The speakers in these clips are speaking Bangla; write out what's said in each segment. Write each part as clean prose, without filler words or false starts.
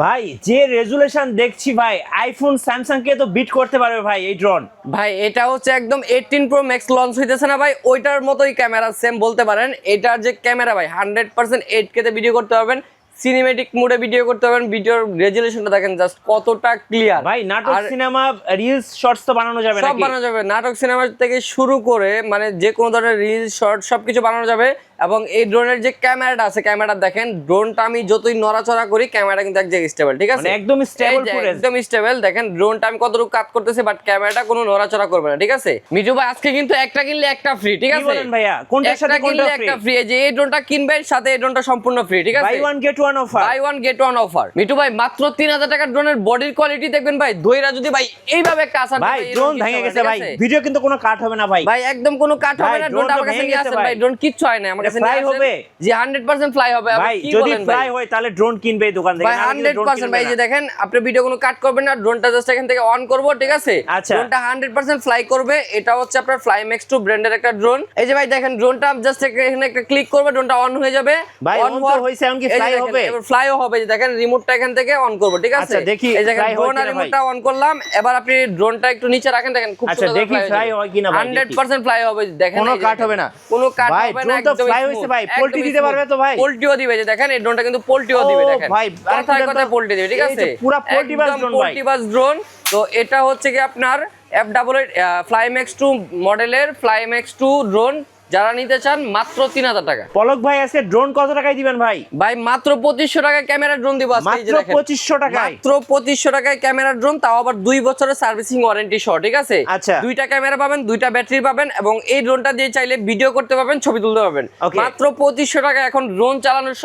ভাই যে রেজুলেশন দেখছি ভাই আইফোন স্যামসাং কে তো বিট করতে পারবে ভাই এই ড্রোন। ভাই এটা হচ্ছে একদম 18 প্রো ম্যাক্স লঞ্চ হইতেছে না ভাই, ওইটার মতোই ক্যামেরা সেম বলতে পারেন। এটার যে ক্যামেরা ভাই 100% 8K তে ভিডিও করতে পারবেন, সিনেমেটিক মোডে ভিডিও করতে পারবেন। ভিডিওর রেজুলেশনটা দেখেন জাস্ট কতটা ক্লিয়ার ভাই। নাটক, সিনেমা, রিলস, শর্টস তো বানানো যাবে নাকি? সব বানানো যাবে, নাটক সিনেমা থেকে শুরু করে মানে যে কোনো ধরনের রিলস শর্ট সবকিছু বানানো যাবে। এবং এই ড্রোনের যে ক্যামেরাটা আছে, ক্যামেরাটা দেখেন, ড্রোনটা আমি যতই নড়াচড়া করি ক্যামেরাটা কিন্তু এক জায়গায় স্টেবল, ঠিক আছে? মানে একদম স্টেবল ফুটেজ, একদম স্টেবল। দেখেন ড্রোনটা আমি কতটুকু কাট করতেছি, বাট ক্যামেরাটা কোনো নড়াচড়া করবে না, ঠিক আছে? মিঠু ভাই আজকে কিন্তু একটা কিনলে একটা ফ্রি, ঠিক আছে? কি বলেন ভাইয়া? কোনটার সাথে কোনটা ফ্রি? একটা ফ্রি। যে এই ড্রোনটা কিনবেন সাথে এই ড্রোনটা সম্পূর্ণ ফ্রি, ঠিক আছে? Buy one get one offer, buy one get one offer. Mithu ভাই মাত্র 3000 টাকার ড্রোনের বডির কোয়ালিটি দেখবেন ভাই, দইরা যদি ভাই এইভাবে একটা আসার ভাই ড্রোন ভেঙে গেছে ভাই, ভিডিও কিন্তু কোনো কাট হবে না ভাই। ভাই একদম কোনো কাট হবে না, ড্রোনটা আমার কাছে নিয়ে আসেন ভাই, ড্রোন কিচ্ছু হয় না আমার কাছে নিয়ে আসেন। হবে জি 100% ফ্লাই হবে। ভাই যদি ফ্লাই হয় তাহলে ড্রোন কিনবে এই দোকান থেকে ভাই 100%। ভাই যে দেখেন আপনি ভিডিও কোনো কাট করবেন না, ড্রোনটা জাস্ট এখান থেকে অন করব, ঠিক আছে? ড্রোনটা 100% ফ্লাই করবে। এটা হচ্ছে আপনার ফ্লাই ম্যাক্স 2 ব্র্যান্ডের একটা ড্রোন। এই যে ভাই দেখেন ড্রোনটা জাস্ট এখানে একটা ক্লিক করবে, ড্রোনটা অন হয়ে যাবে। ভাই অন তো হইছে, এখন কি ফ্লাই হবে? এবার ফ্লাইও হবে। যে দেখেন রিমোটটা এখান থেকে অন করব, ঠিক আছে? আচ্ছা দেখি এই দেখেন ফ্লাই হয় ড্রোন আর কিনা ভাই। রিমোটটা অন করলাম। এবার আপনি ড্রোনটা একটু নিচে রাখেন, দেখেন খুব আচ্ছা সুন্দর দেখি ফ্লাই হয় কিনা ভাই। 100% ফ্লাই হবে। দেখেন কোনো কাট হবে না, কোনো কাট ভাই হবে না, ড্রোন তো একদম ফ্লাই হইছে ভাই। পোল্টি দিতে পারবে তো ভাই? পোল্টিও দিবে। যে দেখেন এই ড্রোনটা কিন্তু পোল্টিও দিবে, দেখেন ভাই কথায় কথায় পোল্টি দিবে, ঠিক আছে? পুরো পোল্টি বাস ড্রোন ভাই, পোল্টি বাস ড্রোন। তো এটা হচ্ছে কি আপনার F88 ফ্লাই ম্যাক্স 2 মডেলের ফ্লাই ম্যাক্স 2 ড্রোন। যারা নিতে চান মাত্র 3000 টাকা। পলক ভাই আজকে ড্রোন কত টাকায় দিবেন ভাই? ভাই মাত্র 2500 টাকায় ক্যামেরা ড্রোন দিব আজকে। এই যে মাত্র দেখেন 2500 টাকায়, মাত্র 2500 টাকায় ক্যামেরা ড্রোন, তাও আবার 2 বছরের সার্ভিসিং ওয়ারেন্টি সহ, ঠিক আছে? আচ্ছা দুইটা ক্যামেরা পাবেন, দুইটা ব্যাটারি পাবেন, এবং এই ড্রোনটা দিয়ে চাইলে ভিডিও করতে পারবেন, ছবি তুলতে পারবেন। মাত্র 2500 টাকা। এখন ড্রোন চালানোর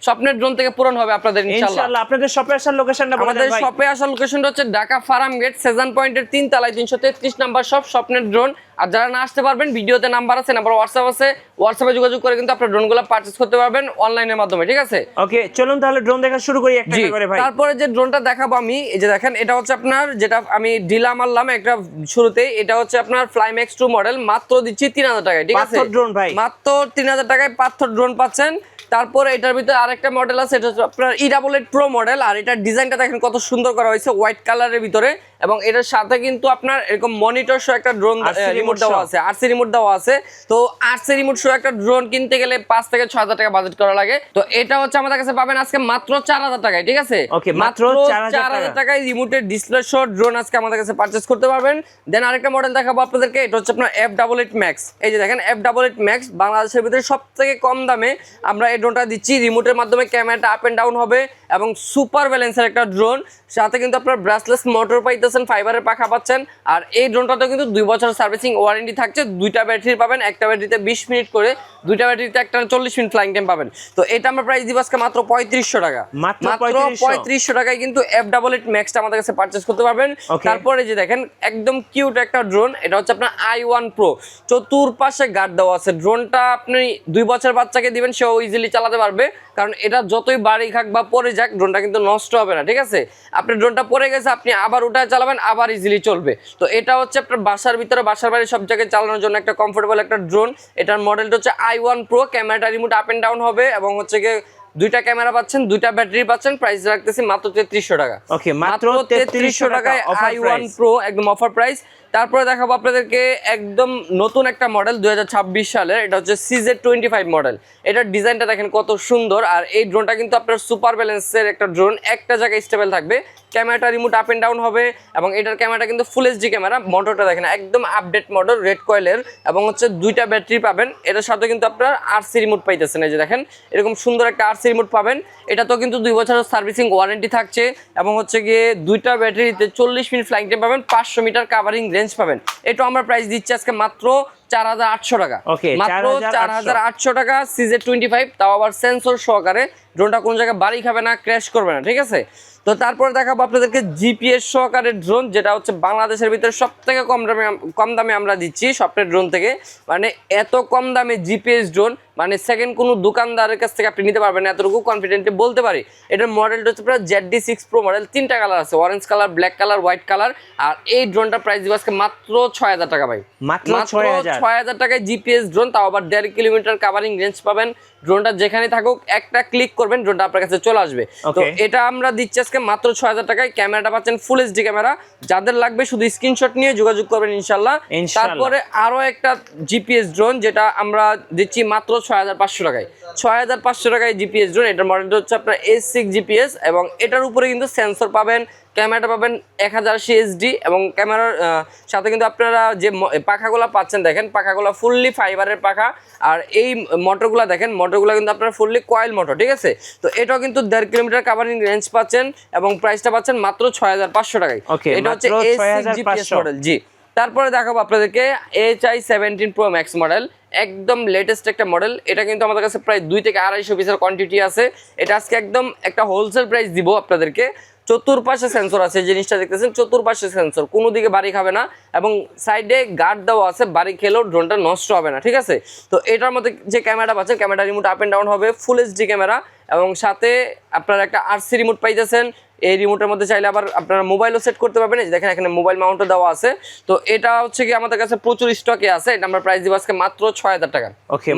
স্বপ্নের ড্রোন থেকে পূরণ হবে আপনাদের ইনশাআল্লাহ। আপনাদের শপে আসার লোকেশনটা বলে দেন ভাই। আমাদের শপে আসার লোকেশনটা হচ্ছে ঢাকা ফার্ম গেট সেজান পয়েন্টের 3 তলায় 333 নাম্বার শপ, স্বপ্নের ড্রোন। আর যারা না আসতে পারবেন, ভিডিওতে নাম্বার আছে, নাম্বার হোয়াটসঅ্যাপ আছে, হোয়াটসঅ্যাপে যোগাযোগ করে কিন্তু আপনারা ড্রোনগুলো পারচেজ করতে পারবেন অনলাইনের মাধ্যমে, ঠিক আছে? ওকে চলুন তাহলে ড্রোন দেখা শুরু করি একটা করে ভাই। তারপরে যে ড্রোনটা দেখাবো আমি, এই যে দেখেন এটা হচ্ছে আপনার, যেটা আমি ডিলা মারলাম একটা শুরুতেই, এটা হচ্ছে আপনার ফ্লাই ম্যাক্স 2 মডেল। মাত্র দিচ্ছি 3000 টাকায়, ঠিক আছে? পাথর ড্রোন ভাই, মাত্র 3000 টাকায় পাথর ড্রোন পাচ্ছেন। তারপরে এটার ভিতরে আরেকটা মডেল আছে, এটা হচ্ছে আপনার E88 প্রো মডেল। আর এটার ডিজাইনটা দেখেন কত সুন্দর করা হয়েছে, হোয়াইট কালারের ভিতরে। এবং এটার সাথে কিন্তু আপনার এরকম মনিটর সহ একটা ড্রোন রিমোট দেওয়া আছে, আরসি রিমোট দেওয়া আছে। তো আরসি রিমোট সহ একটা ড্রোন কিনতে গেলে 5 থেকে 6000 টাকা বাজেট করা লাগে। তো এটা হচ্ছে আমাদের কাছে পাবেন আজকে মাত্র 4000 টাকায়, ঠিক আছে? ওকে মাত্র 4000 টাকায় রিমোটের ডিসপ্লে সহ ড্রোন আজকে আমাদের কাছে পারচেজ করতে পারবেন। দেন আরেকটা মডেল দেখাবো আপনাদেরকে, এটা হচ্ছে আপনার F88 Max। এই যে দেখেন F88 Max বাংলাদেশের ভিতরে সবথেকে কম দামে আমরা এই ড্রোনটা দিচ্ছি। রিমোটের মাধ্যমে ক্যামেরাটা আপ এন্ড ডাউন হবে, এবং সুপার ব্যালেন্সের একটা ড্রোন। সাথে কিন্তু আপনার ব্রাসলেস মোটর পাইতেছেন, ফাইবারের পাখা পাচ্ছেন। আর এই ড্রোনটাতে কিন্তু 2 বছর সার্ভিসিং ওয়ারেন্টি থাকছে। দুইটা ব্যাটারি পাবেন, একটা ব্যাটারিতে 20 মিনিট করে, দুইটা ব্যাটারিতে একটা 40 মিনিট ফ্লাইং টাইম পাবেন। তো এটা আমরা প্রাইস দিব আজকে মাত্র 3500 টাকা। মাত্র 3500 টাকায় কিন্তু F88 Maxটা আমাদের কাছে পারচেজ করতে পারবেন। তারপরে যে দেখেন একদম কিউট একটা ড্রোন, এটা হচ্ছে আপনার i1 Pro। চতুর্পাশে গার্ড দেওয়া আছে। ড্রোনটা আপনি 2 বছর বাচ্চাকে দিবেন, সেও ইজিলি চালাতে পারবে, কারণ এটা যতই বাড়ি খাক বা পড়ে যাক ড্রোনটা কিন্তু নষ্ট হবে না, ঠিক আছে? আপনি ড্রোনটা পড়ে গেছে, আপনি আবার উঠায় চালাবেন, আবার ইজিলি চলবে। তো এটা হচ্ছে আপনার বাসার ভিতরে, বাসার বাইরে সব জায়গায় চালানোর জন্য একটা কমফোর্টেবল একটা ড্রোন। এটার মডেলটা হচ্ছে i1 Pro। ক্যামেরাটা রিমোট আপ এন্ড ডাউন হবে, এবং হচ্ছে গিয়ে দুইটা ক্যামেরা পাচ্ছেন, দুইটা ব্যাটারি পাচ্ছেন। প্রাইস রাখতেছি মাত্র 3300 টাকা। ওকে মাত্র 3300 টাকায় i1 Pro, একদম অফার প্রাইস। তারপরে দেখাবো আপনাদেরকে একদম নতুন একটা মডেল 2026 সালের, এটা হচ্ছে CZ25 মডেল। এটার ডিজাইনটা দেখেন কত সুন্দর। আর এই ড্রোনটা কিন্তু আপনার সুপার ব্যালেন্সের একটা ড্রোন, একটা জায়গায় স্টেবল থাকবে। ক্যামেরাটা রিমোট আপ এন্ড ডাউন হবে, এবং এটার ক্যামেরাটা কিন্তু ফুল এইচডি ক্যামেরা। মোটরটা দেখেন একদম আপডেট মডেল, রেড কয়েলের, এবং হচ্ছে দুইটা ব্যাটারি পাবেন। এটার সাথে কিন্তু আপনার আরসি রিমোট পাইতেছেন। এই যে দেখেন এরকম সুন্দর একটা আরসি রিমোট পাবেন। এটা তো কিন্তু 2 বছরের সার্ভিসিং ওয়ারেন্টি থাকছে, এবং হচ্ছে গিয়ে দুইটা ব্যাটারিতে 40 মিনিট ফ্লাইং টাইম পাবেন, 500 মিটার কাভারিং রেঞ্জ পাবেন। এটা আমরা প্রাইস দিচ্ছি আজকে মাত্র 4800 টাকা। মাত্র 4800 টাকা CZ25, তাও আবার সেন্সর সহকারে। ড্রোনটা কোন জায়গায় বাড়ি খাবে না, ক্র্যাশ করবে না, ঠিক আছে? তো তারপর দেখাবো আপনাদেরকে জিপিএস সহকারে ড্রোন, যেটা হচ্ছে বাংলাদেশের ভিতরে সবথেকে কম দামে আমরা দিচ্ছি স্বপ্নের ড্রোন থেকে। মানে এত কম দামে জিপিএস ড্রোন মানে সেকেন্ড কোনো দোকানদারের কাছ থেকে আপনি নিতে পারবেন, এতটুকু কনফিডেন্টলি বলতে পারি। এটার মডেলটা হচ্ছে প্রায় ZD6 Pro মডেল। 3টা কালার আছে, orange colour, black colour, white colour. আর এই ড্রোনটার প্রাইস দিব আজকে মাত্র 6000 টাকা ভাই। মাত্র 6000 টাকায় জিপিএস ড্রোন, তাও আবার 1.5 কিলোমিটার কাভারিং রেঞ্জ পাবেন, ড্রোনটা যেখানে থাকুক একটা ক্লিক করবেন ড্রোনটা আপনার কাছে চলে আসবে। তো Okay. এটা আমরা দিচ্ছি আজকে মাত্র 6000 টাকায়। ক্যামেরাটা পাচ্ছেন ফুল এইচডি ক্যামেরা, যাদের লাগবে শুধু স্ক্রিনশট নিয়ে যোগাযোগ করবেন ইনশাআল্লাহ। তারপরে আরো একটা জিপিএস ড্রোন যেটা আমরা দিচ্ছি মাত্র 6500 টাকায়। 6500 টাকায় জিপিএস ড্রোন, এটার মডেলটা হচ্ছে আপনার S6 জিপিএস এবং এটার উপরে কিন্তু সেন্সর পাবেন, ক্যামেরাটা পাবেন 1080 HD এবং ক্যামেরার সাথে কিন্তু আপনারা যে পাখাগুলো পাচ্ছেন দেখেন, পাখাগুলো ফুললি ফাইবারের পাখা। আর এই মোটরগুলো দেখেন, মোটরগুলো কিন্তু আপনারা ফুললি কয়েল মোটর, ঠিক আছে। তো এটাও কিন্তু 1.5 কিলোমিটার কাভারিং রেঞ্জ পাচ্ছেন এবং প্রাইসটা পাচ্ছেন মাত্র 6500 টাকায়। এটা হচ্ছে S6 জিপিএস মডেল। জি, তারপরে দেখাবো আপনাদেরকে HI 17 Pro Max মডেল, একদম লেটেস্ট একটা মডেল। এটা কিন্তু আমাদের কাছে প্রায় 2 থেকে 250 পিসের কোয়ান্টিটি আছে। এটা আজকে একদম একটা হোলসেল প্রাইস দিব আপনাদেরকে। চতুর্পাশে সেন্সর আছে, জিনিসটা দেখতেছেন চতুর্পাশে সেন্সর, কোনো দিকে বাড়ি খাবে না এবং সাইডে গার্ড দেওয়া আছে, বাড়ি খেলেও ড্রোনটা নষ্ট হবে না, ঠিক আছে। তো এটার মধ্যে যে ক্যামেরাটা পাচ্ছেন, camera remote up and down হবে, ফুল এইচডি ক্যামেরা এবং সাথে আপনারা একটা আরসি রিমোট পাইতেছেন। এই রিমোটের মধ্যে চাইলে আবার আপনারা মোবাইলও সেট করতে পারবেন। দেখেন এখানে মোবাইল মাউন্টও দেওয়া আছে। তো এটা হচ্ছে কি আমাদের কাছে প্রচুর স্টকে আছে। এটা আমরা প্রাইস দিব আজকে মাত্র 6000 টাকা,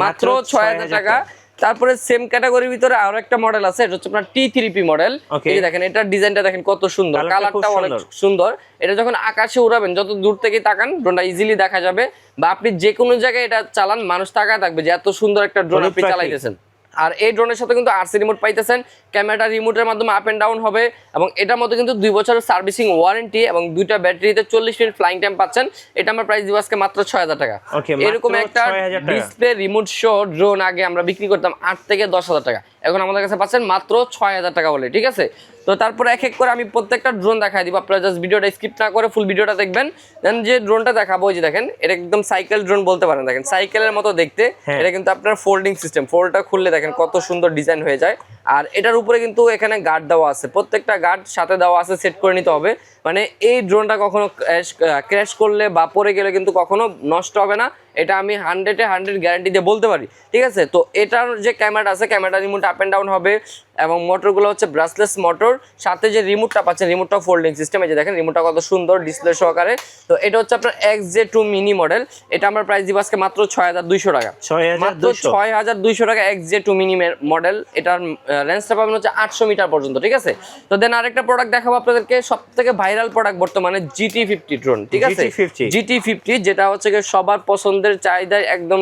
মাত্র 6000 টাকা। তারপরে সেম ক্যাটাগরির ভিতরে আরো একটা মডেল আছে, এটা হচ্ছে আপনার T3P মডেল। এই দেখেন এটার ডিজাইনটা দেখেন কত সুন্দর, কালারটা অনেক সুন্দর। এটা যখন আকাশে উড়াবেন, যত দূর থেকে তাকান ড্রোনটা ইজিলি দেখা যাবে, বা আপনি যে কোনো জায়গায় এটা চালান মানুষ তাকায় থাকবে যে এত সুন্দর একটা ড্রোন আপনি চালাইতেছেন। আর এই ড্রোনের সাথে কিন্তু আরসি রিমোট পাইতেছেন, ক্যামেরাটা রিমোটের মাধ্যমে আপ এন্ড ডাউন হবে এবং এটার মধ্যে কিন্তু 2 বছরের সার্ভিসিং ওয়ারেন্টি এবং 2টা ব্যাটারিতে 40 মিনিট ফ্লাইং টাইম পাচ্ছেন। এটা আমরা প্রাইস দিব আজকে মাত্র 6000 টাকা। এরকম একটা ডিসপ্লে রিমোট শো ড্রোন আগে আমরা বিক্রি করতাম 8 থেকে 10000 টাকা, এখন আমাদের কাছে পাচ্ছেন মাত্র 6000 টাকা বলে, ঠিক আছে। তো তারপরে এক এক করে আমি প্রত্যেকটা ড্রোন দেখাই দিব, আপনারা জাস্ট ভিডিওটা স্কিপ না করে ফুল ভিডিওটা দেখবেন। দেন যে ড্রোনটা দেখাবো, ওই যে দেখেন এটা একদম সাইকেল ড্রোন বলতে পারেন, দেখেন সাইকেলের মতো দেখতে। এটা কিন্তু আপনার ফোল্ডিং সিস্টেম, ফোল্ডটা খুললে দেখেন কত সুন্দর ডিজাইন হয়ে যায়। আর এটার উপরে কিন্তু এখানে গার্ড দেওয়া আছে, প্রত্যেকটা গার্ড সাথে দেওয়া আছে, সেট করে নিতে হবে। মানে এই ড্রোনটা কখনো ক্র্যাশ করলে বা পড়ে গেলে কিন্তু কখনো নষ্ট হবে না, এটা আমি 100-এ 100 গ্যারান্টি দিয়ে বলতে পারি, ঠিক আছে। তো এটার যে ক্যামেরাটা আছে, camera remote up and down হবে এবং মোটরগুলো হচ্ছে ব্রাসলেস মোটর, সাথে যে রিমোটটা পাচ্ছেন রিমোটটা ফোল্ডিং সিস্টেম। এই যে দেখেন রিমোটটা কত সুন্দর ডিসপ্লে সহকারে। তো এটা হচ্ছে আপনার XJ2 মিনি মডেল, এটা আমরা প্রাইস দিব আজকে মাত্র 6200 টাকা, মাত্র 6200 টাকা XJ2 মিনি মডেল। এটার রেঞ্জটা পাবেন হচ্ছে 800 মিটার পর্যন্ত, ঠিক আছে। তো দেন আরেকটা প্রোডাক্ট দেখাবো আপনাদেরকে, সবথেকে ভাইরাল প্রোডাক্ট বর্তমানে GT50 ড্রোন, ঠিক আছে। GT50 যেটা হচ্ছে সবার পছন্দের চাহিদায় একদম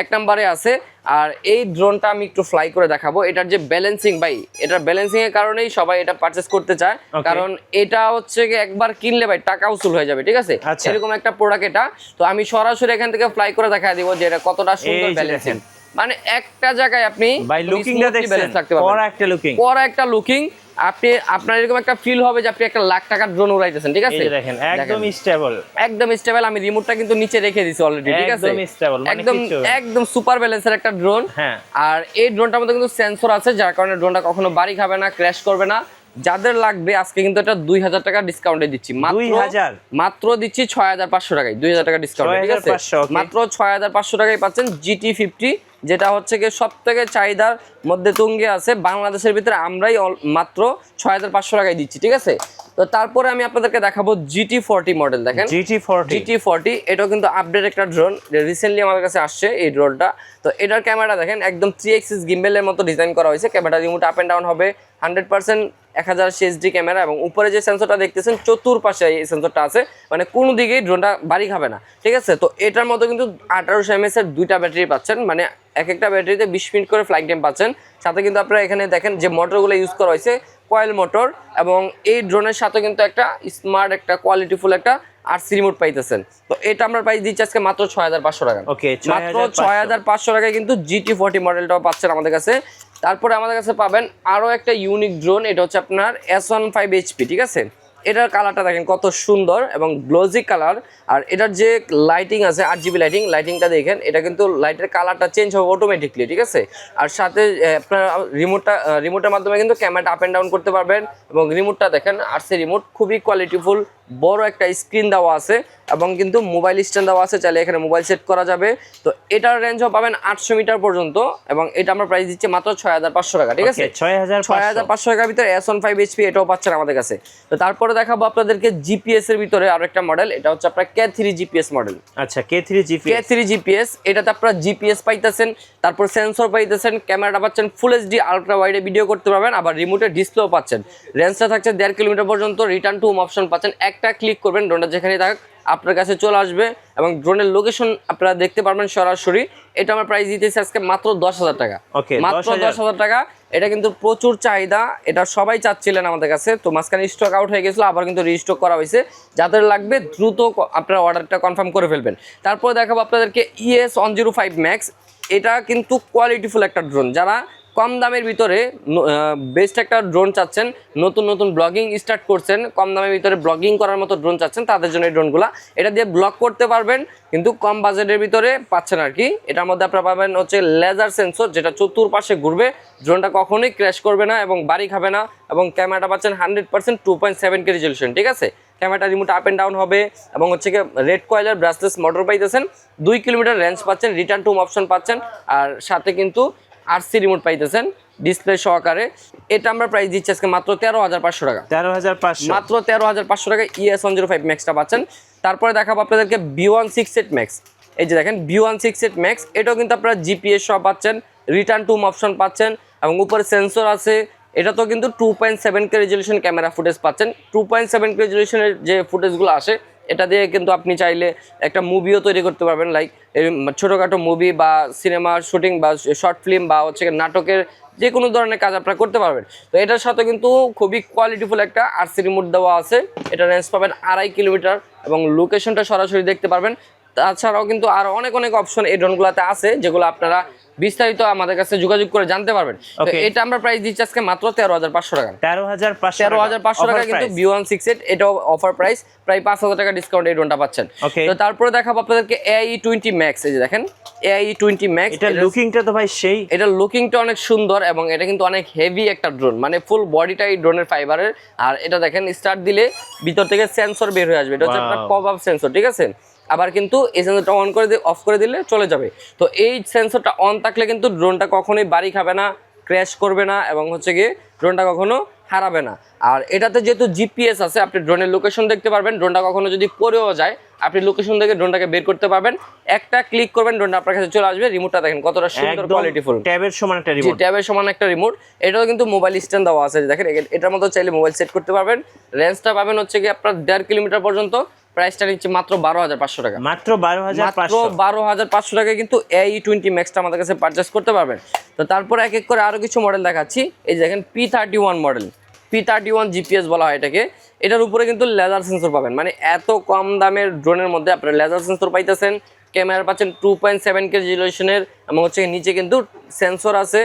এক নম্বরে আছে। আর এই ড্রোনটা আমি একটু ফ্লাই করে দেখাবো। এটার যে ব্যালেন্সিং, ভাই এটার ব্যালেন্সিং এর কারণেই সবাই এটা পারচেজ করতে চায়, কারণ এটা হচ্ছে একবার কিনলে ভাই টাকা উসুল হয়ে যাবে, ঠিক আছে। এরকম একটা প্রোডাক্ট এটা। তো আমি সরাসরি এখান থেকে ফ্লাই করে দেখা দিব যে এটা কতটা সুন্দর ব্যালেন্সিং, মানে একটা জায়গায় আপনি ভাই লুকিংটা দেখছেন, পরা একটা লুকিং আপনি আপনার এরকম একটা ফিল হবে যে আপনি একটা লাখ টাকার ড্রোন উড়াইতেছেন, ঠিক আছে। দেখেন একদম স্টেবল, একদম স্টেবল। আমি রিমোটটা কিন্তু নিচে রেখে দিয়েছি অলরেডি, ঠিক আছে। একদম একদম সুপার ব্যালেন্সের একটা ড্রোন। আর এই ড্রোনটার মধ্যে কিন্তু সেন্সর আছে, যার কারণে ড্রোনটা কখনো বাড়ি খাবে না, ক্র্যাশ করবে না। যাদের লাগবে আজকে কিন্তু এটা 2000 টাকা ডিসকাউন্টে দিচ্ছি, মাত্র দিচ্ছি 6500 টাকায়, 2000 টাকা ডিসকাউন্ট, ঠিক আছে। মাত্র 6500 টাকায় পাচ্ছেন GT50, যেটা হচ্ছে গিয়ে সব থেকে চাহিদার মধ্যে তুঙ্গে আছে বাংলাদেশের ভিতরে, আমরাই মাত্র 6500 টাকায় দিচ্ছি, ঠিক আছে। তো তারপরে আমি আপনাদেরকে দেখাবো GT40 মডেল। দেখেন GT40 এটাও কিন্তু আপডেট একটা ড্রোন, রিসেন্টলি আমাদের কাছে আসছে এই ড্রোনটা। তো এটার ক্যামেরা দেখেন একদম 3 এক্সিস গিম্বেলের মতো ডিজাইন করা হয়েছে, camera remote up and down হবে, 100% 1080 HD ক্যামেরা এবং উপরে যে সেন্সরটা দেখতেছেন চতুর্পাশে এই সেন্সরটা আছে, মানে কোনো দিকেই ড্রোনটা বাড়ি খাবে না, ঠিক আছে। তো এটার মধ্যে কিন্তু 1800 mAh এর 2টা ব্যাটারি পাচ্ছেন, মানে এক একটা ব্যাটারিতে 20 মিনিট করে ফ্লাইট টাইম পাচ্ছেন। সাথে কিন্তু আপনারা এখানে দেখেন যে মোটরগুলো ইউজ করা হয়েছে কয়েল মোটর, এবং এই ড্রোনের সাথে কিন্তু একটা স্মার্ট একটা কোয়ালিটিফুল একটা আরসি রিমোট পাইতেছেন। তো এটা আমরা প্রাইস দিচ্ছি আজকে মাত্র 6500 টাকা, মাত্র 6500 টাকায় কিন্তু GT40 মডেলটাও পাচ্ছেন আমাদের কাছে। তারপরে আমাদের কাছে পাবেন আরো একটা ইউনিক ড্রোন, এটা হচ্ছে আপনার S15 HP, ঠিক আছে। এটার কালারটা দেখেন কত সুন্দর এবং গ্লোজি কালার। আর এটার যে লাইটিং আছে, RGB লাইটিংটা দেখেন, এটা কিন্তু লাইটের কালারটা চেঞ্জ হবে অটোমেটিকলি, ঠিক আছে। আর সাথে আপনার রিমোটের মাধ্যমে কিন্তু ক্যামেরাটা আপ এন্ড ডাউন করতে পারবেন এবং রিমোটটা দেখেন আরসি রিমোট, খুবই কোয়ালিটিফুল বড় একটা স্ক্রিন দেওয়া আছে এবং কিন্তু মোবাইল স্ট্যান্ড দেওয়া আছে, চাইলে এখানে মোবাইল সেট করা যাবে। তো এটার রেঞ্জও পাবেন 800 মিটার পর্যন্ত এবং এটা আমরা প্রাইস দিচ্ছি মাত্র 6500 টাকা, ঠিক আছে? 6500 টাকার ভিতরে S15 HP এটাও পাচ্ছেন আমাদের কাছে। তো তারপরে দেখাবো আপনাদেরকে জিপিএস এর ভিতরে আরো একটা মডেল, এটা হচ্ছে আপনার K3 জিপিএস মডেল। আচ্ছা, K3 জিপিএস, এটাতে আপনারা জিপিএস পাইতেছেন, তারপর সেন্সর পাইতেছেন, ক্যামেরাটা পাচ্ছেন ফুল এইচডি আলট্রা ওয়াইডে ভিডিও করতে পারবেন, আবার রিমোটে ডিসপ্লেও পাচ্ছেন। রেঞ্জটা থাকছে 1.5 কিলোমিটার পর্যন্ত, রিটার্ন টু হোম অপশন পাচ্ছেন। একটা ক্লিক করবেন, ড্রোনটা যেখানে থাক আপনার কাছে চলে আসবে এবং ড্রোনের লোকেশন আপনারা দেখতে পারবেন সরাসরি। এটা আমরা প্রাইস দিতেছি আজকে মাত্র 10,000 টাকা, মাত্র 10,000 টাকা। এটা কিন্তু প্রচুর চাহিদা, এটা সবাই চাচ্ছিলেন আমাদের কাছে। তো মাঝখানে স্টক আউট হয়ে গেছিলো, আবার কিন্তু রিস্টক করা হয়েছে। যাদের লাগবে দ্রুত আপনারা অর্ডারটা কনফার্ম করে ফেলবেন। তারপর দেখাবো আপনাদেরকে ES105 ম্যাক্স। এটা কিন্তু কোয়ালিটিফুল একটা ড্রোন, যারা কম দামের ভিতরে বেস্ট একটা ড্রোন চাচ্ছেন, নতুন নতুন ব্লগিং স্টার্ট করছেন, কম দামের ভিতরে ব্লগিং করার মতো ড্রোন চাচ্ছেন, তাদের জন্য এই ড্রোনগুলো। এটা দিয়ে ব্লগ করতে পারবেন কিন্তু কম বাজেটের ভিতরে পাচ্ছেন আর কি। এটার মধ্যে আপনারা পাবেন হচ্ছে লেজার সেন্সর, যেটা চতুর্পাশে ঘুরবে, ড্রোনটা কখনোই ক্র্যাশ করবে না এবং বাড়ি খাবে না। এবং ক্যামেরাটা পাচ্ছেন 100% 2.7K রেজলিউশন, ঠিক আছে? ক্যামেরাটা রিমোট আপ অ্যান্ড ডাউন হবে এবং হচ্ছে কি রেড কয়েলের ব্রাসলেস মোটর পাইতেছেন, 2 কিলোমিটার রেঞ্জ পাচ্ছেন, রিটার্ন টু হোম অপশন পাচ্ছেন, আর সাথে কিন্তু RC রিমোট পাইতেছেন ডিসপ্লে সহকারে। এটা আমরা প্রাইস দিচ্ছি আজকে মাত্র 13,500 টাকা, 13,500, মাত্র 13,500 টাকা ES105 ম্যাক্সটা পাচ্ছেন। তারপরে দেখাবো আপনাদেরকে B168 ম্যাক্স। এই যে দেখেন B168 ম্যাক্স, এটাও কিন্তু আপনারা জিপিএস সহ পাচ্ছেন, রিটার্ন টু হোম অপশন পাচ্ছেন এবং উপরে সেন্সর আছে। এটা তো কিন্তু 2.7K রেজলিউশন ক্যামেরা ফুটেজ পাচ্ছেন। 2.7K রেজলিউশনের যে ফুটেজগুলো আসে, এটা দিয়ে কিন্তু আপনি চাইলে একটা মুভিও তৈরি করতে পারবেন, লাইক ছোটোখাটো মুভি বা সিনেমা শুটিং বা শর্ট ফিল্ম বা হচ্ছে নাটকের যে কোনো ধরনের কাজ আপনারা করতে পারবেন। তো এটার সাথে কিন্তু খুবই কোয়ালিটিফুল একটা RC রিমোট দেওয়া আছে। এটা রেঞ্জ পাবেন 2.5 কিলোমিটার এবং লোকেশনটা সরাসরি দেখতে পারবেন। তাছাড়াও কিন্তু আরও অনেক অনেক অপশন এই ড্রোনগুলোতে আছে, যেগুলো আপনারা বিস্তারিত আমাদের কাছে যোগাযোগ করে জানতে পারবেন। তো এটা আমরা প্রাইস দিচ্ছি আজকে মাত্র 13,500 টাকা, 13,500 টাকা কিন্তু B168। এটাও অফার প্রাইস, প্রায় 5,000 টাকা ডিসকাউন্ট এই ড্রোনটা পাচ্ছেন। তো তারপরে দেখাবো আপনাদেরকে AE20 ম্যাক্স। এই যে দেখেন AE20 ম্যাক্স, এটা লুকিংটা তো ভাই সেই, এটা লুকিংটা অনেক সুন্দর এবং এটা কিন্তু অনেক হেভি একটা ড্রোন, মানে ফুল বডিটা এই ড্রোনের ফাইবারের। আর এটা দেখেন স্টার্ট দিলে ভিতর থেকে সেন্সর বের হয়ে আসবে, এটা হচ্ছে আপনার পপ আপ সেন্সর, ঠিক আছে? আবার কিন্তু এই সেন্সরটা অন করে দিয়ে অফ করে দিলে চলে যাবে। তো এই সেন্সরটা অন থাকলে কিন্তু ড্রোনটা কখনোই বাড়ি খাবে না, ক্র্যাশ করবে না এবং হচ্ছে গিয়ে ড্রোনটা কখনো হারাবে না। আর এটাতে যেহেতু জিপিএস আছে, আপনি ড্রোনের লোকেশন দেখতে পারবেন, ড্রোনটা কখনো যদি পড়েও যায় আপনি লোকেশন দেখে ড্রোনটাকে বের করতে পারবেন। একটা ক্লিক করবেন, ড্রোনটা আপনার কাছে চলে আসবে। রিমোটটা দেখেন কতটা সুন্দর কোয়ালিটিফুল, ট্যাবের সমান একটা রিমোট, ট্যাবের সমান একটা রিমোট। এটাও কিন্তু মোবাইল স্ট্যান্ড দেওয়া আছে, দেখেন এটার মধ্যে চাইলে মোবাইল সেট করতে পারবেন। রেঞ্জটা পাবেন হচ্ছে কি আপনার 1.5 কিলোমিটার পর্যন্ত। প্রাইসটা নিচ্ছে মাত্র 12,500 টাকা, মাত্র 12,500 টাকায় কিন্তু AE20 ম্যাক্সটা আমাদের কাছে পারচেস করতে পারবেন। তো তারপর এক এক করে আরো কিছু মডেল দেখাচ্ছি। এই যে দেখেন P31 মডেল, P31 জিপিএস বলা হয় এটাকে। এটার উপরে কিন্তু লেজার সেন্সর পাবেন, মানে এত কম দামের ড্রোনের মধ্যে আপনারা লেজার সেন্সর পাইতেছেন, ক্যামেরা পাচ্ছেন 2.7K রেজলিউশনের এবং হচ্ছে নিচে কিন্তু সেন্সর আছে।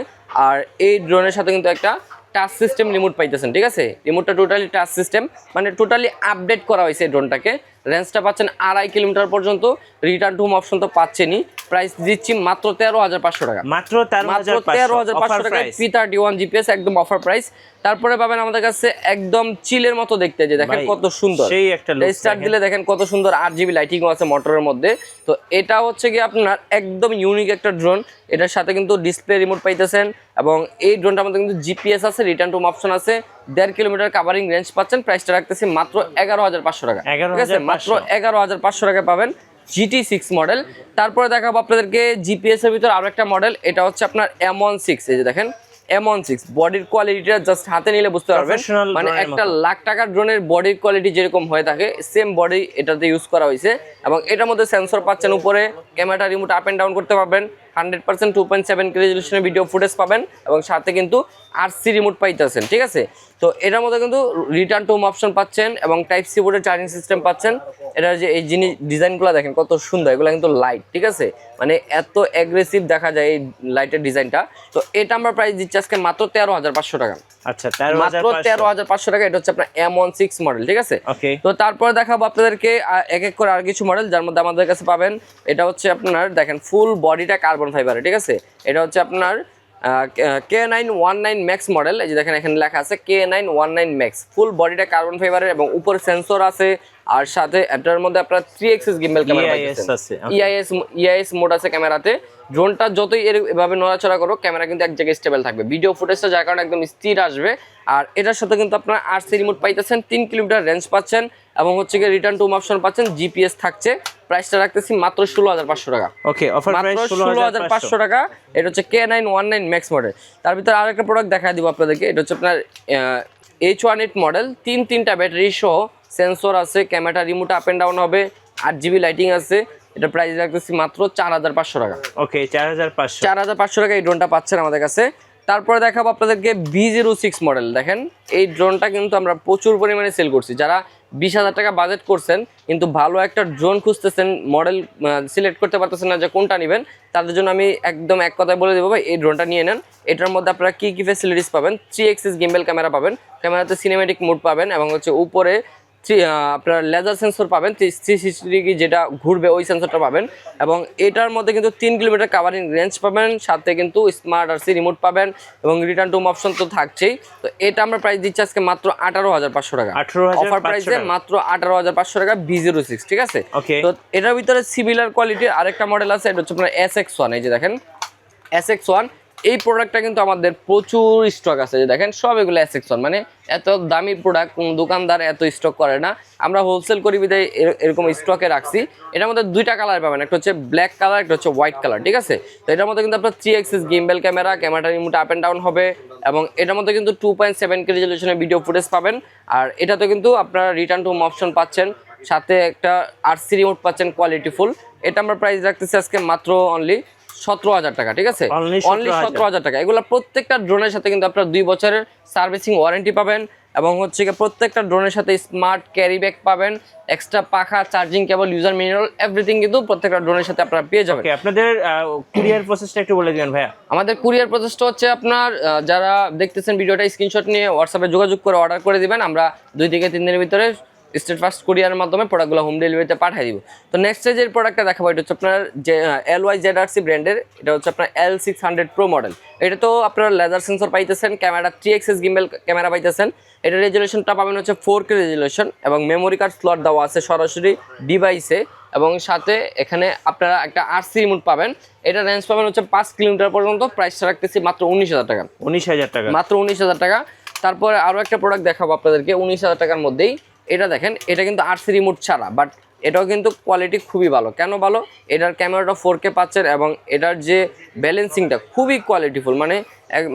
আর এই ড্রোনের সাথে কিন্তু একটা টাচ সিস্টেম রিমোট পাইতেছেন, ঠিক আছে? রিমোটটা টোটালি টাচ সিস্টেম, মানে টোটালি আপডেট করা হয়েছে এই ড্রোনটাকে। রেঞ্জটা পাচ্ছেন 2.5 কিলোমিটার পর্যন্ত, রিটার্ন টু হোম অপশন তো পাচ্ছেনই। প্রাইস দিচ্ছি মাত্র 13,500 টাকা, মাত্র 13,500 টাকা P31 জিপিএস, একদম অফার প্রাইস। তারপরে পাবেন আমাদের কাছে একদম চিলের মতো দেখতে, যে দেখেন কত সুন্দর, সেই একটা স্টার্ট দিলে দেখেন কত সুন্দর RGB লাইটিংও আছে মোটরের মধ্যে। তো এটা হচ্ছে কি আপনার একদম ইউনিক একটা ড্রোন। এটার সাথে কিন্তু ডিসপ্লে রিমোট পাইতেছেন এবং এই ড্রোনটার মধ্যে কিন্তু জিপিএস আছে, রিটার্ন টু হোম অপশন আছে, 1.5 কিলোমিটার কাভারিং রেঞ্জ পাচ্ছেন। প্রাইসটা রাখতেছি মাত্র 11,500 টাকা, ঠিক আছে? মাত্র 11,500 টাকায় পাবেন GT6 মডেল। তারপরে দেখাবো আপনাদেরকে জিপিএস এর ভিতর আরো একটা মডেল, এটা হচ্ছে আপনার M16। এই যে দেখেন M16 বডির কোয়ালিটিটা জাস্ট হাতে নিলে বুঝতে পারবেন, মানে একটা লাখ টাকার ড্রোনের বডির কোয়ালিটি যেরকম হয়ে থাকে সেম বডি এটাতে ইউজ করা হয়েছে। এবং এটার মধ্যে সেন্সর পাচ্ছেন উপরে, ক্যামেরাটা রিমোট আপ অ্যান্ড ডাউন করতে পারবেন, 100% 2.7K রেজলিউশনের ভিডিও ফুটেজ পাবেন এবং সাথে কিন্তু RC রিমোট পাইতেছেন, ঠিক আছে? তো এটার মধ্যে কিন্তু রিটার্ন টু হোম অপশন পাচ্ছেন এবং টাইপ সি বোর্ডের চার্জিং সিস্টেম পাচ্ছেন। এটার যে এই জিনিস ডিজাইনগুলো দেখেন কত সুন্দর, এগুলো কিন্তু লাইট, ঠিক আছে? মানে এত অ্যাগ্রেসিভ দেখা যায় এই লাইটের ডিজাইনটা। তো এটা আমরা প্রাইস দিচ্ছি আজকে মাত্র 13,500 টাকা, আচ্ছা মাত্র 13,500 টাকা। এটা হচ্ছে আপনার M16 মডেল, ঠিক আছে? তো তারপরে দেখাবো আপনাদেরকে এক এক করে আর কিছু মডেল, যার মধ্যে আমাদের কাছে পাবেন এটা হচ্ছে আপনার দেখেন ফুল বডিটা কার্বন ফাইবার, ঠিক আছে? এটা হচ্ছে আপনার K919 ম্যাক্স মডেল। এই যে দেখেন এখানে লেখা আছে K919 ম্যাক্স, ফুল বডিটা কার্বন ফাইবারের এবং উপরে সেন্সর আছে, আর সাথে এটার মধ্যে আপনারা 3 এক্সিস গিম্বল ক্যামেরা পাচ্ছেন। ইআইএস মোড আছে ক্যামেরাতে। ড্রোনটা যতই এভাবে নড়াচড়া করো ক্যামেরা কিন্তু এক জায়গায় স্টেবল থাকবে, ভিডিও ফুটেজটা যার কারণে একদম স্থির আসবে। আর এটার সাথে কিন্তু আপনারা আরসি রিমোট পাইতেছেন, 3 কিলোমিটার রেঞ্জ পাচ্ছেন এবং হচ্ছে কি রিটার্ন টু হোম অপশন পাচ্ছেন, জিপিএস থাকছে। প্রাইসটা রাখতেছি মাত্র 16,500 টাকা। ওকে, অফার প্রাইস 16,500 টাকা। এটা হচ্ছে K919 ম্যাক্স মডেল। তার ভিতরে আরেকটা প্রোডাক্ট দেখাই দিব আপনাদেরকে। এটা হচ্ছে আপনার H18 মডেল, তিনটা ব্যাটারি সহ, সেন্সর আছে, camera remote up and down হবে, 8GB লাইটিং আছে। এটা প্রাইস রাখতেছি মাত্র 4,500 টাকা। ওকে, 4,500 টাকা এই ড্রোনটা পাচ্ছেন আমাদের কাছে। তারপরে দেখাবো আপনাদেরকে B06 মডেল। দেখেন এই ড্রোনটা কিন্তু আমরা প্রচুর পরিমাণে সেল করছি। যারা 20,000 টাকা বাজেট করছেন কিন্তু ভালো একটা ড্রোন খুঁজতেছেন, মডেল সিলেক্ট করতে পারতেছেন না যে কোনটা নেবেন, তাদের জন্য আমি একদম এক কথায় বলে দেবো ভাই এই ড্রোনটা নিয়ে নেন। এটার মধ্যে আপনারা কি ফ্যাসিলিটিস পাবেন, 3 এক্সিস গিম্বল ক্যামেরা পাবেন, ক্যামেরাতে সিনেমেটিক মোড পাবেন এবং হচ্ছে উপরে আপনার লেজার সেন্সর পাবেন, 360 ডিগ্রি যেটা ঘুরবে ওই সেন্সরটা পাবেন। এবং এটার মধ্যে কিন্তু 3 কিলোমিটার কাভারিং রেঞ্জ পাবেন, সাথে কিন্তু স্মার্ট আরসি রিমোট পাবেন এবং রিটার্ন টু হোম অপশন তো থাকছেই। তো এটা আমরা প্রাইস দিচ্ছি আজকে মাত্র 18,500 টাকা। অফার প্রাইসে মাত্র 18,500 টাকা B06, ঠিক আছে। তো এটার ভিতরে সিমিলার কোয়ালিটির আরেকটা মডেল আছে, এটা হচ্ছে আপনার SX1। এই যে দেখেন SX1, এই প্রোডাক্টটা কিন্তু আমাদের প্রচুর স্টক আছে। যে দেখেন সব এগুলো SX1, মানে এত দামি প্রোডাক্ট কোন দোকানদার এত স্টক করে না, আমরা হোলসেল করি বিধায় এরকম স্টকে রাখছি। এটার মধ্যে 2টা কালার পাবেন, একটা হচ্ছে ব্ল্যাক কালার, একটা হচ্ছে হোয়াইট কালার, ঠিক আছে। তো এটার মধ্যে কিন্তু আপনার 3 axis gimbal camera remote up and down হবে এবং এটার মধ্যে কিন্তু 2.7K রেজলিউশনের ভিডিও ফুটেজ পাবেন। আর এটাতে কিন্তু আপনারা রিটার্ন টু হোম অপশন পাচ্ছেন, সাথে একটা আরসি রিমোট পাচ্ছেন কোয়ালিটিফুল। এটা আমরা প্রাইস রাখতেছি আজকে মাত্র অনলি 17,000 টাকা, ঠিক আছে। অনলি 17,000 টাকা। এগুলো প্রত্যেকটা ড্রোনের সাথে কিন্তু আপনারা 2 বছরের সার্ভিসিং ওয়ারেন্টি পাবেন এবং হচ্ছে প্রত্যেকটা ড্রোনের সাথে স্মার্ট ক্যারি ব্যাগ পাবেন, এক্সট্রা পাখা, charging cable, user manual, everything কিন্তু প্রত্যেকটা ড্রোনের সাথে আপনারা পেয়ে যাবেন। আপনাদের কুরিয়ার প্রসেসটা একটু বলে দিবেন ভাইয়া। আমাদের কুরিয়ার প্রসেসটা হচ্ছে আপনার যারা দেখতেছেন ভিডিওটা স্ক্রিনশট নিয়ে হোয়াটসঅ্যাপে যোগাযোগ করে অর্ডার করে দিবেন, আমরা 2 থেকে 3 দিনের ভিতরে স্টেট ফার্স্ট কুরিয়ারের মাধ্যমে প্রোডাক্টগুলো হোম ডেলিভারিতে পাঠিয়ে দিব। তো নেক্সট যে প্রোডাক্টটা দেখাবো এটা হচ্ছে আপনার যে LYZRC ব্র্যান্ডের, এটা হচ্ছে আপনার L600 Pro মডেল। এটা তো আপনার লেজার সেন্সর পাইতেছেন, ক্যামেরা 3 এক্সিস গিম্বল ক্যামেরা পাইতেছেন। এটা রেজলিউশনটা পাবেন হচ্ছে 4K রেজলিউশন এবং মেমোরি কার্ড স্লট দেওয়া আছে সরাসরি ডিভাইসে এবং সাথে এখানে আপনারা একটা আরসি রিমোট পাবেন। এটা রেঞ্জ পাবেন হচ্ছে 5 কিলোমিটার পর্যন্ত। প্রাইসটা রাখতেছি মাত্র 19,000 টাকা। 19,000 টাকা, মাত্র 19,000 টাকা। তারপরে আরও একটা প্রোডাক্ট দেখাবো আপনাদেরকে 19,000 টাকার মধ্যেই। এটা দেখেন, এটা কিন্তু আরসি রিমোট ছাড়া, বাট এটাও কিন্তু কোয়ালিটি খুবই ভালো। কেন ভালো? এটার ক্যামেরাটা 4K পাচ্ছেন এবং এটার যে ব্যালেন্সিংটা খুবই কোয়ালিটিফুল,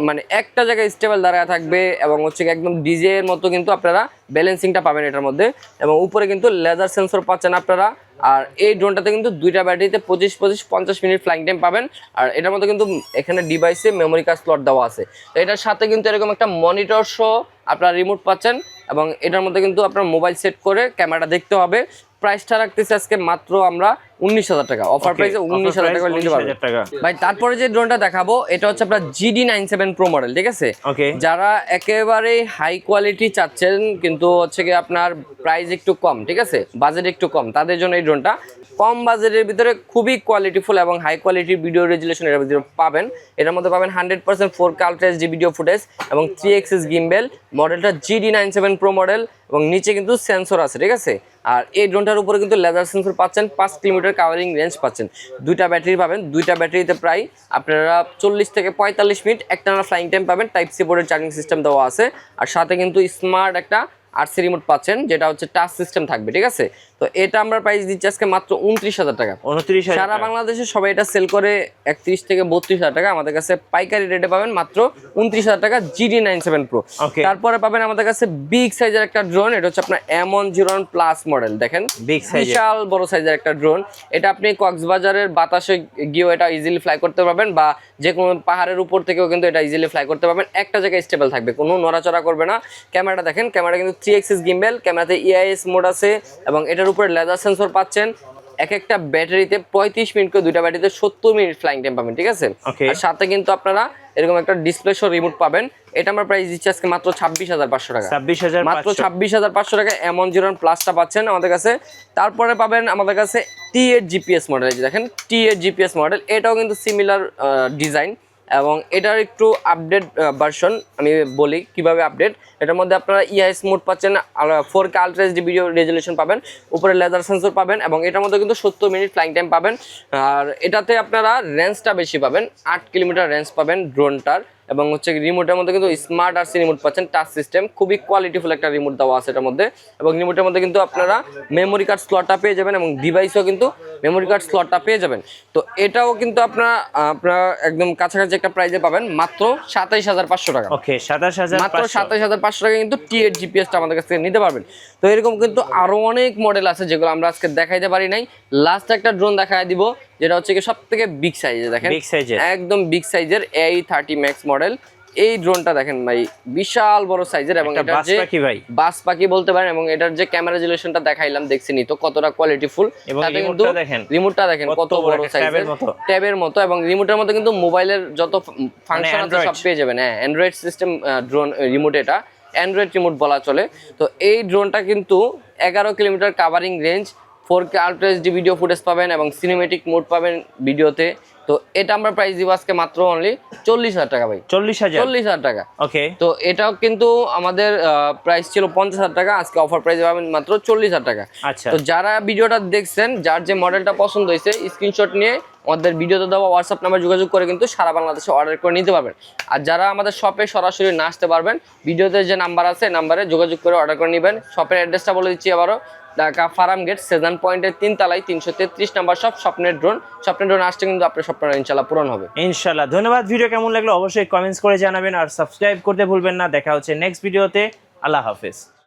মানে একটা জায়গায় স্টেবল দাঁড়ায় থাকবে এবং হচ্ছে একদম ডিজে এর মতো কিন্তু আপনারা ব্যালেন্সিংটা পাবেন এটার মধ্যে। এবং উপরে কিন্তু লেজার সেন্সর পাচ্ছেন আপনারা। আর এই ড্রোনটাতে কিন্তু 2টা ব্যাটারিতে 25-50 মিনিট ফ্লাইং টাইম পাবেন। আর এটার মধ্যে কিন্তু এখানে ডিভাইসে মেমোরি কার্ড স্লট দেওয়া আছে। তো এটার সাথে কিন্তু এরকম একটা মনিটর সহ আপনারা রিমোট পাচ্ছেন এবং এটার মধ্যে কিন্তু আপনার মোবাইল সেট করে ক্যামেরাটা দেখতে হবে। প্রাইসটা রাখতেছি আজকে মাত্র আমরা 19,000 টাকা। অফার প্রাইসে 19,000 টাকা নিতে পারবেন ভাই। তারপরে যে ড্রোনটা দেখাবো এটা হচ্ছে আপনার GD97 Pro মডেল, ঠিক আছে। যারা একেবারে হাই কোয়ালিটি চাচ্ছেন কিন্তু হচ্ছে কি আপনার প্রাইস একটু কম, ঠিক আছে, বাজেট একটু কম, তাদের জন্য এই ড্রোনটা কম বাজেটের ভিতরে খুবই কোয়ালিটিফুল এবং হাই কোয়ালিটির ভিডিও রেজুলেশন এর ভিতরে পাবেন। এটার মধ্যে পাবেন 100% 4K ultra HD video footage এবং 3 এক্সিস গিম্বল। মডেলটা GD97 Pro মডেল এবং নিচে কিন্তু সেন্সর আছে, ঠিক আছে। আর এই ড্রোনটার উপরে কিন্তু লেজার সেন্সর পাচ্ছেন, 5 কিলোমিটার কাভারিং রেঞ্জ পাচ্ছেন, 2টা ব্যাটারি পাবেন। 2টা ব্যাটারিতে প্রায় আপনারা 40 থেকে 45 মিনিট একটানা ফ্লাইং টাইম পাবেন। টাইপ সি বোর্ডের চার্জিং সিস্টেম দেওয়া আছে আর সাথে কিন্তু স্মার্ট একটা আরসি রিমোট পাচ্ছেন যেটা হচ্ছে টাচ সিস্টেম থাকবে, ঠিক আছে। তো এটা আমরা প্রাইস দিচ্ছি আজকে মাত্র 29,000 টাকা। 29,000। সারা বাংলাদেশে সবাই এটা সেল করে 31 থেকে 32,000 টাকা। আমাদের কাছে পাইকারি রেটে পাবেন মাত্র 29,000 টাকা GD97 Pro। তারপরে পাবেন আমাদের কাছে বিগ সাইজের একটা ড্রোন, এটা হচ্ছে আপনার M101 প্লাস মডেল। দেখেন বিশাল বড় সাইজের একটা ড্রোন। এটা আপনি কক্সবাজারের বাতাসে গিয়েও এটা ইজিলি ফ্লাই করতে পারবেন বা যে কোনো পাহাড়ের উপর থেকেও কিন্তু এটা ইজিলি ফ্লাই করতে পারবেন। একটা জায়গায় স্টেবল থাকবে, কোনো নড়াচড়া করবে না। ক্যামেরাটা দেখেন, ক্যামেরা কিন্তু 3 এক্সিস গিম্বল, ক্যামেরাতে EIS মোড আছে এবং এটার উপরে লেজার সেন্সর পাচ্ছেন। একটা ব্যাটারিতে 35 মিনিট করে 2টা ব্যাটারিতে 70 মিনিট ফ্লাইং টাইম পাবেন, ঠিক আছে। আর সাথে কিন্তু আপনারা এরকম একটা ডিসপ্লে সহ রিমোট পাবেন। এটা আমরা প্রাইস দিচ্ছি আজকে মাত্র 26,500 টাকা। মাত্র 26,500 টাকা M101 প্লাসটা পাচ্ছেন আমাদের কাছে। তারপরে পাবেন আমাদের কাছে T8 GPS মডেল। দেখেন T8 GPS মডেল, এটাও কিন্তু সিমিলার ডিজাইন এবং এটার একটু আপডেট ভার্সন আমি বলি কিভাবে আপডেট। এটার মধ্যে আপনারা ইআইএস মোড পাচ্ছেন, 4K ultra HD video resolution পাবেন, উপরে লেজার সেন্সর পাবেন এবং এটার মধ্যে কিন্তু 70 মিনিট ফ্লাইং টাইম পাবেন। আর এটাতে আপনারা রেঞ্জটা বেশি পাবেন, 8 কিলোমিটার রেঞ্জ পাবেন ড্রোনটার। এবং হচ্ছে রিমোটের মধ্যে কিন্তু স্মার্ট আরসি রিমোট পাচ্ছেন, টাচ সিস্টেম, খুবই কোয়ালিটিফুল একটা রিমোট দেওয়া আছে এটার মধ্যে। এবং রিমোটের মধ্যে কিন্তু আপনারা মেমোরি কার্ড স্লটটা পেয়ে যাবেন এবং ডিভাইসও কিন্তু মেমোরি কার্ড স্লটটা পেয়ে যাবেন। তো এটাও কিন্তু আপনারা একদম কাছাকাছি একটা প্রাইসে পাবেন, মাত্র 27500 টাকা। ওকে 27500, মাত্র 27500 টাকা কিন্তু T8 জিপিএসটা আমাদের কাছ থেকে নিতে পারবেন। তো এরকম কিন্তু আরো অনেক মডেল আছে যেগুলো আমরা আজকে দেখাইতে পারি নাই। লাস্ট একটা ড্রোন দেখায় দিব যেটা হচ্ছে কি সবথেকে বিগ সাইজে, দেখেন বিগ সাইজের, একদম বিগ সাইজের AI30 Max মডেল। এই ড্রোনটা দেখেন ভাই, বিশাল বড় সাইজের এবং এটা যে বাস পাখি বলতে পারেন। এবং এটার যে ক্যামেরা রেজোলিউশনটা দেখাইলাম দেখছেনই তো কতটা কোয়ালিটিফুল। তাতে কিন্তু রিমোটটা দেখেন কত বড় সাইজের, ট্যাবের মতো। এবং রিমোটের মধ্যে কিন্তু মোবাইলের যত ফাংশন আছে সব পেয়ে যাবেন। হ্যাঁ, অ্যান্ড্রয়েড সিস্টেম ড্রোন রিমোট, এটা অ্যান্ড্রয়েড রিমোট বলা চলে। তো এই ড্রোনটা কিন্তু 11 kilometre covering range, 4K ultra HD video footage পাবেন এবং সিনেমেটিক মোড পাবেন ভিডিওতে। তো এটা আমরা প্রাইস দিব আজকে মাত্র অনলি 40000 টাকা ভাই। 40000 টাকা। ওকে। তো এটাও কিন্তু আমাদের প্রাইস ছিল 50000 টাকা, আজকে অফার প্রাইসে পাবেন মাত্র 40000 টাকা। আচ্ছা, তো যারা ভিডিওটা দেখছেন, যার যে মডেলটা পছন্দ হয়েছে স্ক্রিনশট নিয়ে আমাদের ভিডিওতে দেওয়া হোয়াটসঅ্যাপ নাম্বার যোগাযোগ করে কিন্তু সারা বাংলাদেশে অর্ডার করে নিতে পারবেন। আর যারা আমাদের শপে সরাসরি না আসতে পারবেন, ভিডিওতে যে নাম্বার আছে নাম্বারে যোগাযোগ করে অর্ডার করে নেবেন। শপের অ্যাড্রেসটা বলে দিচ্ছি আবারও, ঢাকা ফার্ম গেট সেজান পয়েন্টের 3 তলায় 333 নাম্বার শপ, স্বপ্নের ড্রোন। স্বপ্নের ড্রোন আসতে কিন্তু আপনার স্বপ্ন ইনশাআল্লাহ পূরণ হবে ইনশাআল্লাহ। ধন্যবাদ। ভিডিও কেমন লাগলো অবশ্যই কমেন্টস করে জানাবেন আর সাবস্ক্রাইব করতে ভুলবেন না। দেখা হচ্ছে নেক্সট ভিডিওতে। আল্লাহ হাফেজ।